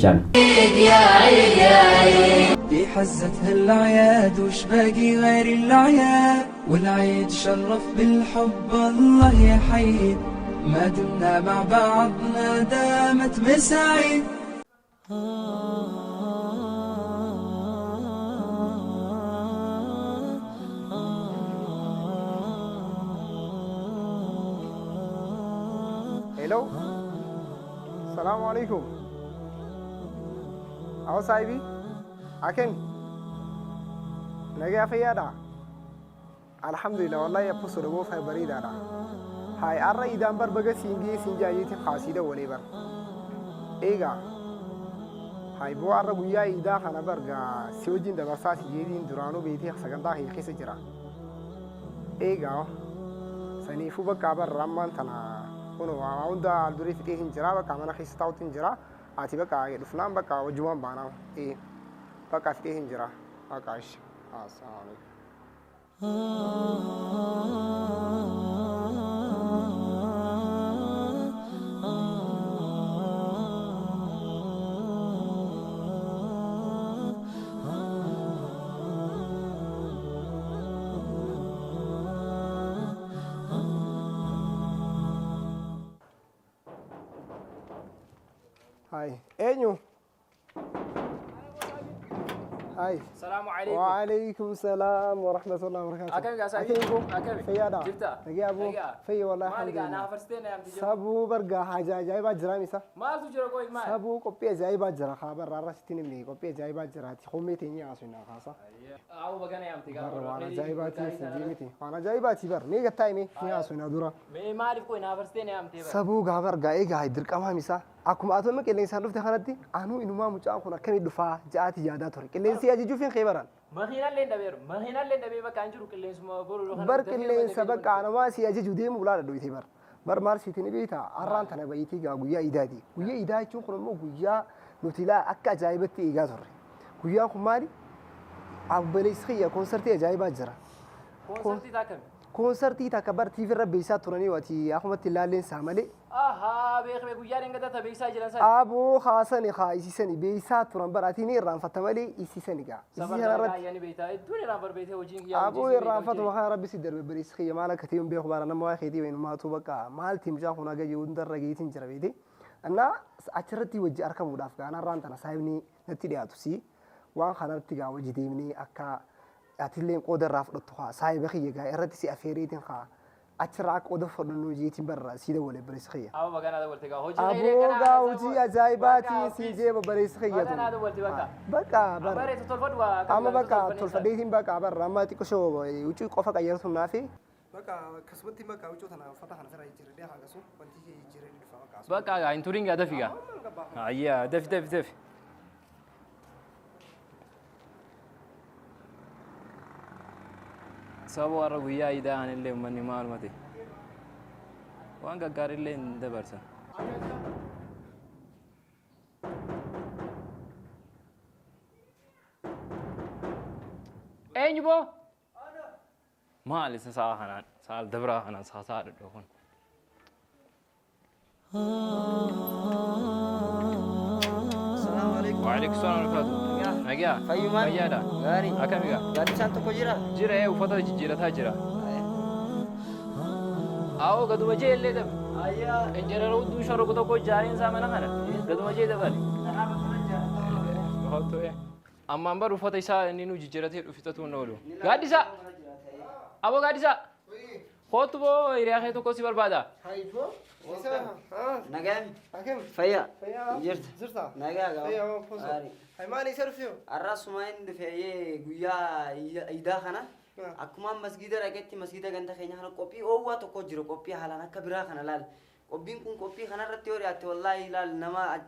daawashaan. في حزتها الأعياد وش باقي غير الأعياد والعيد شرف بالحب الله يحيي ما دمنا مع بعضنا دامت مساعي. हेलो السلام عليكم أو صاحبي أكن نجا في هذا الحمد لله والله يبصر مو في بريد هذا هاي أرى إذا أمبر بقى سنجايتي خاصية ولا بر إيجا هاي بو أرى ويا إذا خنا برجع سوجين ده بس جيدين درانو بيتي سكنتا هي خيس جرا إيجا سنيفو بقى بر رمان تنا كونوا عوندا الدوري في كيهن جرا بقى منا خيس تاوتين جرا عتيبة كاي الفلان بقى وجوان بانا إيه بقى في كيهن جرا أكاش السلام عليكم. هاي أينو هاي السلام عليكم. وعليكم السلام ورحمة الله وبركاته. أكمل يا سعيد. أكمل. فيادا. جبتها. نجي أبو. في والله الحمد لله. أنا فرستين يا أمتي. سبو برجع حاجة جايبة جرا ميسا. ما تجرا كوي ما. سبو كوبي جايبة جرا خبر رارا ستين مني كوبي جايبة جرا تخومي تيني عشونا خاصة. أو بقى يا أمتي. وانا جايبة تي سجيمتي. وانا جايبة تي بر ميجا تايمي ني عشونا دورا. ما أعرف كوي أنا فرستين يا أمتي. سبو غابر جاي جاي درك أمها ميسا. أكو ما أتوم كلين سالف تخانتي. أنو إنو ما مجا أكو نكمل دفاع جاتي جادا توري. كلين سياجي جو فين خيبران. مهينا لين دبير مهينا لين دبير بقى أنجرو كلين سما برو. بر كلين سبق أنا ما سياجي جودي مبلا دويتي بر مار سيتني بيتا أران تنا بيتي جا ويا إيدادي ويا إيداد شو خلنا مو ويا نوتيلا أكا جايبتي إيجازوري ويا خماري أبليس خيا كونسرتي جايبات جرا كونسرتي تاكم كونسرتي تكبر تي في ربيسات تراني واتي أحمد تلالين ساملي بيخ ويا رينجا تا بيسا جلنا سا أبو خاصني خايسي سني بيسات تران براتيني ران فتمالي إيسي سني جا يعني بيتا الدنيا رافر بيته وجين يا أبو الران فتو خا ربي سيدر ببريس خيا مالا كتيم بيخ بارنا ما خيتي وين ما توبكا مال تيم جا هنا جا يوندر رجيتين جرا بيتي أنا أشرتي وجه أركم مدافع أنا ران تنا سايبني نتيجة أتوسي وان خنرتي جا وجه ديمني أكا أتلين قدر رافض التخا سايب خيا جا إرتي أفيريتين خا أشرك قدر فرنو جيتين برا سيدا ولا بريس خيا أبو بقى أنا دولت جا أبو جا وجي أجايباتي سيجي ببريس خيا أنا دولت بقى بقى بر بريت تلفد أما بقى تلفديتين بقى بر ما تكشوا وجي قفا كيرتهم نافي بقى كسبتي بقى وجو تنا فتحنا سرا يجري ده حاجة سو وانتي يجري الفا بقى إنتورين قاعدة فيها أيه دف سبوا الرجوية إذا عن اللي مني معلوماتي وأنا قاري اللي ندبرسن أين يبغى ما لسه ساعة سال دبرة أنا ساعة الدخون السلام عليكم. وعليكم السلام ورحمة الله. نجيا. فيومان. فيادا. غاري. أكمل يا. غاري سانتو كوجرا. جرا إيه وفترة جرا تاجرا. أو قد وجه اللي ده. أيا. إنجرا لو دوش أروح كتو كوج جارين سامنا خنا. قد وجه ده بالي. أنا بتمنى. बहुत तो है अम्मा अंबर उफा तैसा नीनू जिजरा थे उफिता तो नोलो गाड़ी सा अब गाड़ी सा خود वो इरिया है तो कोसी बर्बादा هاي فو ها نجام. أكيم فيا. فيا جرت. زرتا نجا. فيا هو فوز غاري. هاي مالي سرفيو الرأس ما عند فيا جويا إيدا خنا. أكما مسجد ركعتي مسجد كنت خيني خنا كوبي أو واتو كوجرو كوبي حالا كبيرة خنا لال كوبين كون كوبي خنا رتيوري أتي والله لال نما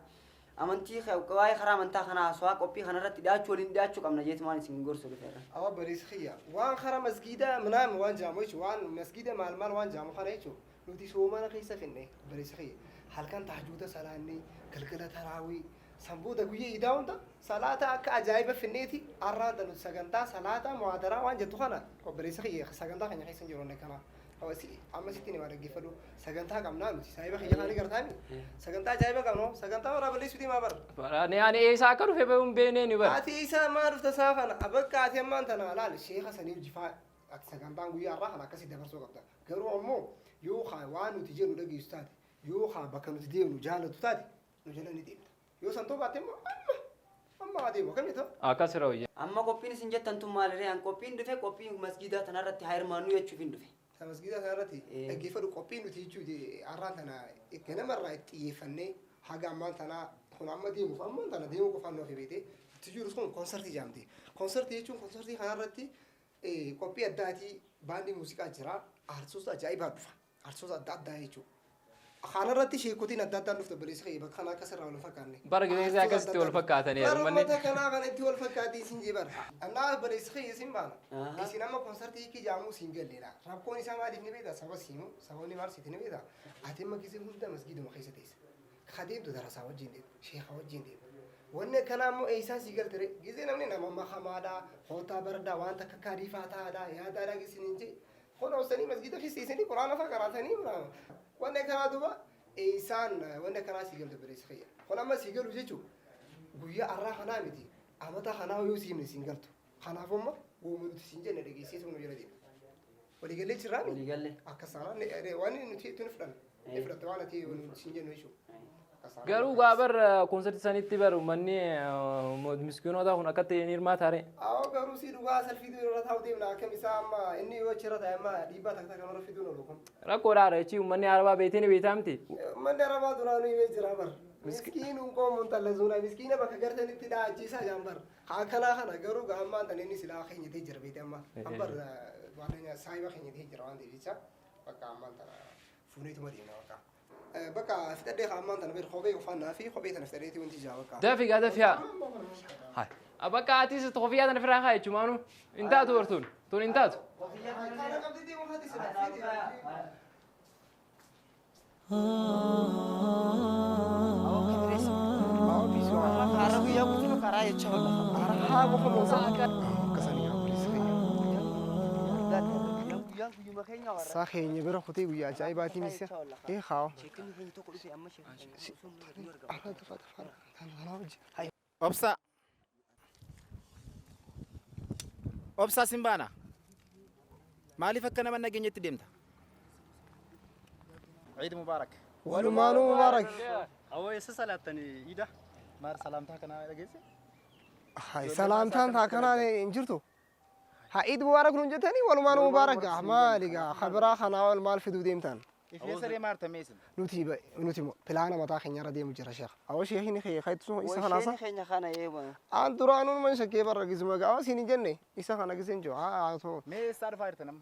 أمانتي خا كواي خرام أنت خنا سواء كوبي خنا رتي دا تشولين دا تشوك أمنا جيت ماني سينغور سولي فيرا. أو بريس خيا وان خرا مسجدة منام وان جاموش وان مسجدة مال وان جامو خنا يشو نودي سو ما نخيسة فيني بريس خيا هل كان تحجوده سلاني كلكلة تراوي سامبودا قوية يداون دا صلاة أكا عجائبة في النيتي أران دا نسجندا صلاة معادرة وان جتو خنا بريس خيا سجندا خنا يخيسن جروني كنا amma sitti nama dhaggeeffadhu sagantaa qabnaa nuti saahiba kiyya kaanii gartaami sagantaa ajaa'iba qabnu sagantaa warraa balleessuutii maa bara. Ani eessaa akka dhufe bahuun beekneen bara. Ati isa maa dhufta saa kana bakka ati ammaan tana laal sheeka sanii jifaa ati sagantaan guyyaa irraa kan akkasii dabarsuu qabda garuu ammoo yoo waan nuti jennu dhageessu taate yoo bakka nuti deemnu jaalatu taate nu jala ni deemta yoo san toobaate immoo amma adeemu akkamii ta'u. Akkas irra hojii. Amma qophiin isin jettan tun maaliree an qophiin dhufe qophii masgiidaa tanarratti haa hirmaannu jechuuf hin dhufe. Masgiida kanarratti dhaggeeffadhu qophiin nuti jechuuti har'aan tana ganamarraa itti xiyyeeffannee haga ammaan tanaa kun amma deemuuf ammaan tana deemuu qofaan nuuf beekte itti jiru kun konsertii jaamte konsertii jechuun konsertii kanarratti qophii addaatii baandii muuziqaa jira aartistoota ajaa'ibaa dhufa aartistoota adda addaa jechuudha. Kanarratti sheekotiin adda addaan dhufta baleessa kee bakka kanaa akkasirraa wal fakkaanne. Bara gideessaa akkasitti wal fakkaatanii manni. Bara kanaa kanatti wal fakkaatii isin jee bara. Annaa baleessa kee isin baana. Isin amma konsertii hiikii jaamuu siin galleedha. Rakkoon isaa maaliif ni beekta saba siimu saboonni maal siiti ni beekta. Ati amma gisee hunda masgiiduma keessa teessa. Kadeemtu darasaa wajjin deemu sheeka wajjin deemu. Wanni kanaa immoo eessaa sii galtere gisee namni nama mahamaadhaa hootaa bardaa waan takka kaadifaa taa'aadhaa yaadaadhaa gisiniin jee. Kun hoosanii masgiida fiisiisanii quraana fa'aa qaraatanii wanni kanaa duuba isaan wanni kanaa sii galte baleessa kiyya. Kun amma sii galu jechuun guyyaa har'aa kanaa miti amata kanaa yoo sii himne siin galtu. Kanaaf ammoo wooma nuti siin jenne dhageessisuu nu jala deema. Waliigallee jirraa mi? Waliigallee. Akkasaan waan nuti itti nu fudhanne. Ni fudhatte waan ati siin jennu jechuudha. Garuu gaabar konsertii sanitti baru manni miskiinoota kun akka ta'e ni hirmaataare. Garuu si dhugaa salfii irra taa'u deemna akkam isaa amma inni yoo achirra taa'e amma dhiibbaa takka kan irra fiduu nolu kun. Rakkoodhaadha jechuun manni arabaa beektee ni beektaa miti. Manni arabaa duraanuu himee jira bar. Miskiinuun qoomuun tallasuuna miskiina bakka gartanitti dhaachisaa jaan bar. Akkanaa kana garuu gaammaan tan inni silaa keenyatee jira beekte amma. Ambar waan saayiba keenyatee jira waan ta'eef jecha bakka ammaan tana fuuneetuma deemna bakka. Bakka fitadhee ammaan tana beeku kophee uffannaa fi kophee tana fitadheetii wanti ijaa bakka. Dafigaa dafiyaa. Bakka atis kofiyaa tana firaa kaa jechuun maanu hin taatu bartuun tun hin taatu. Sakeenya bira kutee guyyaa ajaa'ibaatii misa haa. Obsa. Obsa Simbaana. Maaliif akka nama nageenyatti deemta? Ciid Mubaarak. Walumaanuu Mubaarak. Awwa isa salaatanii ida maar salaamtaa kana dhageesse? Salaamtaan taa kana hin jirtu. Ciid Mubaarak nuun jettanii walumaanuu Mubaarak maaligaa khabiraa kanaa wal maal fiduu deemtan? Ifeessa deemaarta meesin. Nuti pilaana mataa keenyarra deemu jira sheekh. Awwa sheekni kayyitu isa kanaasa. Keenya kana eeyyama. Aan duraanuun man shakkee barra gisuma gaafa siin hin jenne isa kana giseen jiru haa ta'u. Mee isaa dhufaa jirta nama?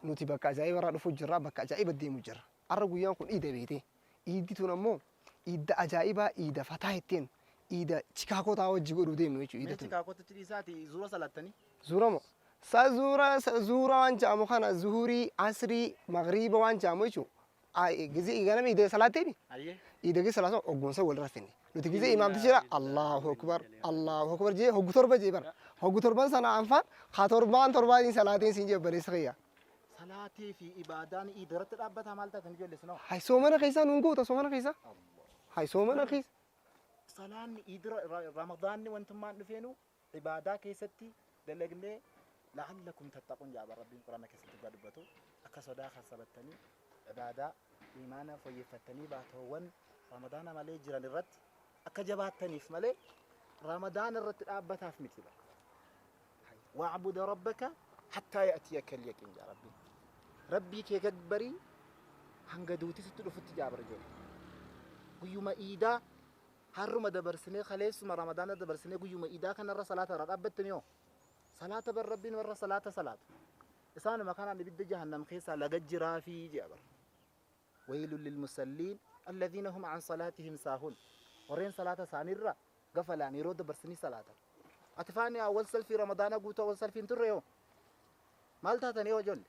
Nuti bakka ajaa'iba irraa dhufu jirra bakka ajaa'iba deemu jirra. Har'a guyyaan kun iida beekte. Iiddi tun ammoo iidda ajaa'ibaa iida fataa ittiin iida chikaakoo taa wajji godhuu deemnu jechuudha iida tun. Chikaakootti dhiisaati zuura salaattanii? Zuura moo? Zuura waan jaamu kana zuhurii asrii magriiba waan jaamu jechuudha. Gizee ganama iida salaateeni. Iida gizee salaatan ogumsa wal raffinne. Nuti gizee imaamti jira Allahu akbar jee hoggu torba jee bara. Hoggu torban sana anfaan haa torbaan salaateen siin jee baleessa kiyya. Salaatii fi ibaadaan iidarratti dhaabbataa maal taatan ijoollee sinoo? Hay soomana keessaa nuun goota soomana keessaa. Hay soomana keessa. Salaanni iidira ramadaanni wantummaan dhufeenu ibaadaa keessatti dalagnee la'allakum tattaquun jaaba rabbiin quraana keessatti dubbatu akka sodaa kasabattanii ibaadaa imaana fooyyeffattanii baatawwan ramadaana malee jiran irratti akka jabaattaniif malee ramadaana irratti dhaabbataaf miti bara. Wa'bud rabbaka hattaa ya'tiyaka al-yaqiin yaa rabbi. Rabbii kee gabbarii hanga duutisitti dhufutti jaabara jechuudha. Guyyuma iidaa harruma dabarsinee kaleessuma ramadaana dabarsinee guyyuma iidaa kanarra salaata irra dhaabbattanii hoo salaata bar rabbiin warra salaata salaatu isaanuma kanaan ibidda jahannam keessaa laga jiraa fi jaabara. Waylun lilmusalliin alladhiina hum an salaatihim saahun warreen salaata isaaniirra gafalaan yeroo dabarsanii salaatan. Ati faani awwal salfii ramadaana guutuu awwal salfiin turre hoo maal taatanii hoo ijoollee?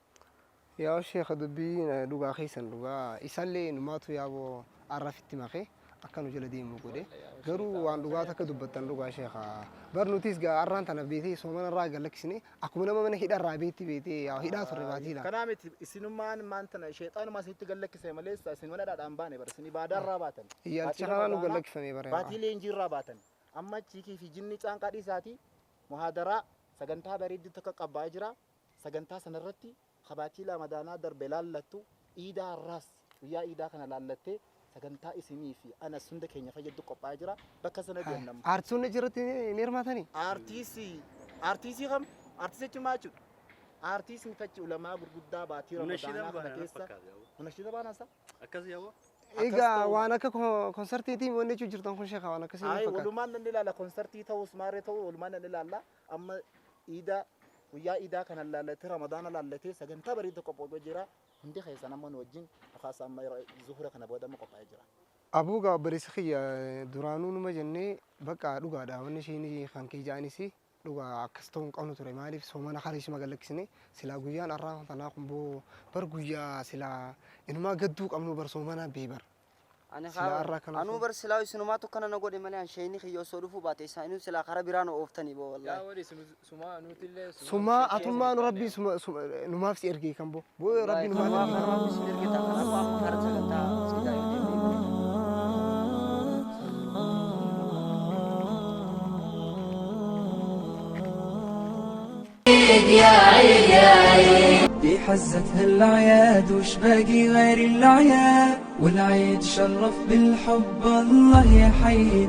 Yaa sheekha dubbiin dhugaa keessan dhugaa isallee numaatu yaaboo arrafitti makee akkanu jala deemu godhe garuu waan dhugaa takka dubbattan dhugaa sheekha barnuutis gaa arraan tana beetee soomana irraa galaksine akkuma nama mana hidharraa beetti hidhaa turre baatiidha. Kanaa miti isinummaan maantana sheexaanuma asitti galaksise malee isin mana dhaadhaan baane bara isin ibaadaarraa baatan. Iyyaalicha kanaa nu galaksifame bara. Baatiilee injiirraa baatan. Amma chiikii fi jinni caanqaa dhiisaati muhaadaraa sagantaa bareedduu takka qabbaa'ee jira. Sagantaa sanarratti kabaatii lamadaanaa darbe laallattu iidaa irraas guyyaa iidaa kana laallattee sagantaa isinii fi anas hunda keenya fayyaddu qophaa'ee jira. Bakka sana deemnam. Aartisoonni jirratti ni hirmaatanii? Artiisii kam? Artiisii jechuun jechuudha. Artiisni fachi ulamaa gurguddaa baatii ramadaanaa kana keessa. Munashida baanasa? Akkasii yaa'u. Egaa waan akka konsertiitii wanni jechuun jirtan kun sheekha waan akkasii fakkaata. Walumaan nan ilaala konsertii ta'us maaree ta'u walumaan nan ilaala amma iidaa guyyaa iidaa kana laallatee ramadaana laallatee sagantaa bareedaa qophaa'ee jira. Hundi keessa nama wajjin akkaasaa amma zuhura kana booda amma qophaa'ee jira. Abuugaa obboleessi kiyya duraanuu numa jennee bakka dhugaadha wanni isheen kan kee ja'anis dhugaa akkas ta'uu hin qabnu ture maaliif soomana hariisuma galaksine silaa guyyaan har'aa tanaa kun boo bar guyyaa silaa inumaa gadduu qabnu bar soomana beebar. Anuu bar silaa isinumaa tokkana na godhe malee ansheeni kiyyoo soo dhufuu baate isaa inuu silaa karaa biraan ooftanii boo wallahi. Yaa wali sumaa nutillee sumaa atummaa nu rabbi numaaf si ergee kan boo rabbi numaaf rabbi si ergee ta'a kanaaf karaa sagantaa siidaa yoo deemee. في حزتها الأعياد وش باقي غير الأعياد والعيد شرف بالحب الله يحيي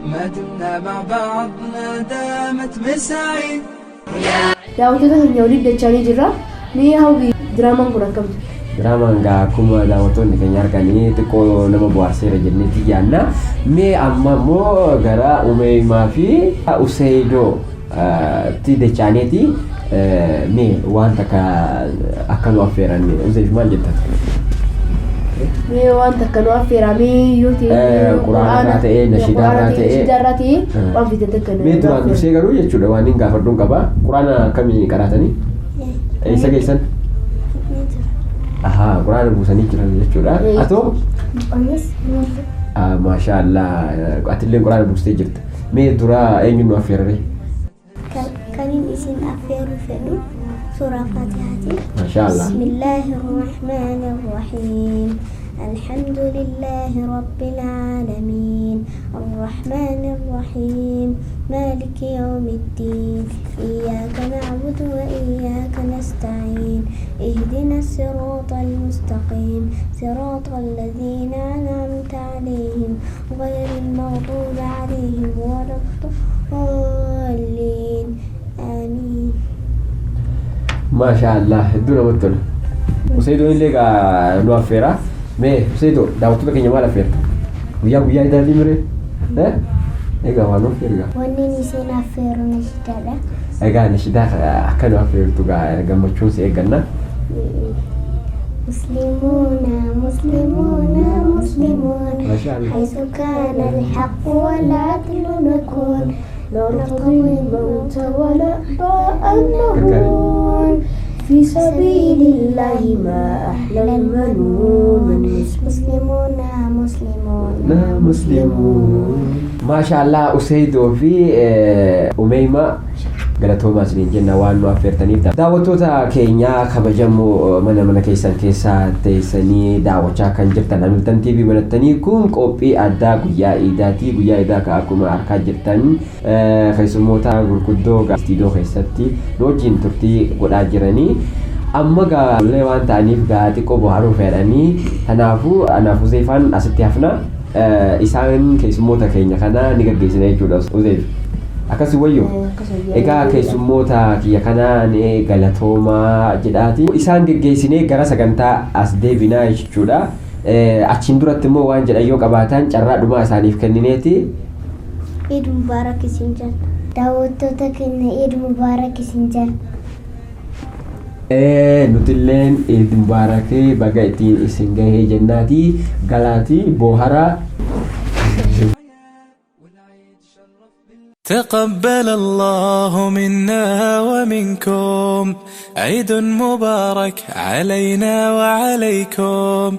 ما دمنا مع بعضنا دامت مساعيد daawwattoota keenya waliin dachanii jirra mee hawwi diraamaan kun akkam ture? Diraamaan gaa akkuma daawwattoonni keenya arganii xiqqoo nama bohaarseera jenneeti yaanna mee amma immoo gara Umeemaa fi Useydoo ti dachaaniiti mee waan takka akka nu affeeran Useyd maal jettan? Mee waan takka nu affeeramee yoo ta'e quraanaa ta'ee nashiidaarraa ta'ee waan fite takka nu mee duraan dursee garuu jechuudha waan hin gaafadhuun qaba quraana akkamii qaraatanii eessa geessan? Aha quraana buusanii jiran jechuudha atoo maashaallah atillee quraana buustee jirta mee dura eenyu nu affeerare? كريم اسم أفير فلو سورة فاتحة ما شاء الله بسم الله الرحمن الرحيم الحمد لله رب العالمين الرحمن الرحيم مالك يوم الدين إياك نعبد وإياك نستعين اهدنا الصراط المستقيم صراط الذين أنعمت عليهم غير المغضوب عليهم ولا الضالين آمين ما شاء الله الدنيا متل Useydoo illee gaa nu affeera mee Useydoo daawwattoota keenya maal affeerta guyyaa idaadii mire egaa waan affeerga wanni isin affeeru nashidaadha egaa nashidaa akka nu affeertu gaa gammachuun si eegganna مسلمون مسلمون مسلمون حيث كان الحق والعدل نكون لا نرتضي الموت ولا النهون في سبيل الله ما أحلى المنون مسلمون مسلمون ما شاء الله Useydoo fi Umeemaa galatoomaa isiniin jenna waan nu affeertaniif daawwattoota keenya kabajamoo mana keessan keessaa teessanii daawwachaa kan jirtan Hamilton TV banattanii kun qophii addaa guyyaa iidaatii guyyaa iidaa ka akkuma argaa jirtan keessummoota gurguddoo istiidiyoo keessatti wajjin turtii godhaa jiranii amma gaalee waan ta'aniif xiqqoo bohaaruu fedhanii kanaafuu anaaf Uzeefaan asitti hafna isaan keessummoota keenya kana ni gaggeessina jechuudha Uzeef akkasi wayyoo egaa keessummoota kiyya kanaan galatoomaa jedhaati isaan geggeessinee gara sagantaa as deebinaa jechuudha achiin duratti immoo waan jedhan yoo qabaatan carraa dhumaa isaaniif kennineeti Eid Mubarak isin jedha daawwattoota keenya Eid Mubarak isin jedha nutilleen Eid Mubarak baga ittiin isin gahee jennaati galaatii boharaa تقبل الله منا ومنكم عيد مبارك علينا وعليكم